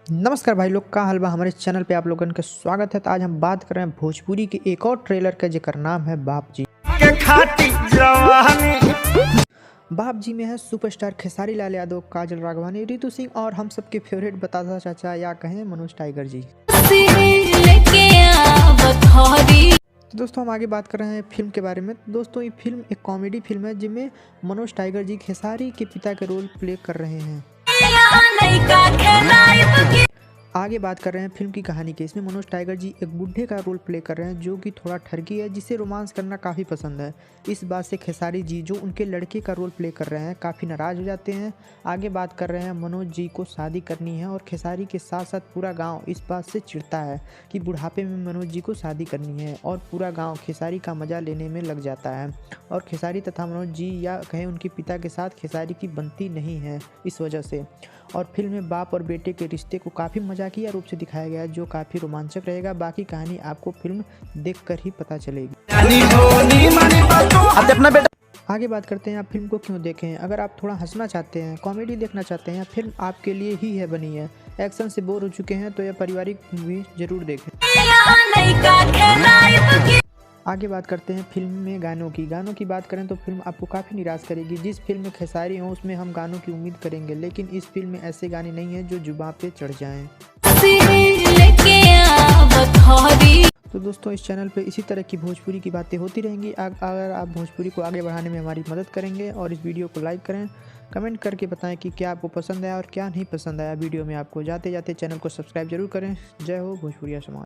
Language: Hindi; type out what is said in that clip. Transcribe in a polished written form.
नमस्कार भाई लोग, का हलवा हमारे चैनल पे आप लोगों का स्वागत है। तो आज हम बात कर रहे हैं भोजपुरी के एक और ट्रेलर का, जेकर नाम है बाप जी। बाप जी में है सुपरस्टार खेसारी लाल यादव, काजल राघवानी, रितु सिंह और हम सबके फेवरेट बतासा चाचा या कहें मनोज टाइगर जी। तो दोस्तों हम आगे बात कर रहे हैं फिल्म के बारे में। दोस्तों ये फिल्म एक कॉमेडी फिल्म है जिसमें मनोज टाइगर जी खेसारी के पिता के रोल प्ले कर रहे हैं। आगे बात कर रहे हैं फिल्म की कहानी की। इसमें मनोज टाइगर जी एक बूढ़े का रोल प्ले कर रहे हैं जो कि थोड़ा ठरकी है, जिसे रोमांस करना काफ़ी पसंद है। इस बात से खेसारी जी जो उनके लड़के का रोल प्ले कर रहे हैं काफ़ी नाराज़ हो जाते हैं। आगे बात कर रहे हैं मनोज जी को शादी करनी है और खेसारी के साथ साथ पूरा गांव इस बात से चिढ़ता है कि बुढ़ापे में मनोज जी को शादी करनी है, और पूरा गाँव खेसारी का मज़ा लेने में लग जाता है। और खेसारी तथा मनोज जी या कहें उनके पिता के साथ खेसारी की बनती नहीं है इस वजह से। और फिल्म में बाप और बेटे के रिश्ते को काफ़ी मजाकिया रूप से दिखाया गया है जो काफ़ी रोमांचक रहेगा। बाकी कहानी आपको फिल्म देखकर ही पता चलेगी। आगे बात करते हैं आप फिल्म को क्यों देखें। अगर आप थोड़ा हंसना चाहते हैं, कॉमेडी देखना चाहते हैं, फिल्म आपके लिए ही है बनी है। एक्शन से बोर हो चुके हैं तो यह पारिवारिक मूवी जरूर देखें। आगे बात करते हैं फिल्म में गानों की बात करें तो फिल्म आपको काफ़ी निराश करेगी। जिस फिल्म में खेसारी हो उसमें हम गानों की उम्मीद करेंगे, लेकिन इस फिल्म में ऐसे गाने नहीं हैं जो जुबान पे चढ़ जाएं। तो दोस्तों इस चैनल पे इसी तरह की भोजपुरी की बातें होती रहेंगी। अगर आप भोजपुरी को आगे बढ़ाने में हमारी मदद करेंगे और इस वीडियो को लाइक करें, कमेंट करके बताएं कि क्या आपको पसंद आया और क्या नहीं पसंद आया वीडियो में। आपको जाते जाते चैनल को सब्सक्राइब जरूर करें। जय हो भोजपुरिया समाज।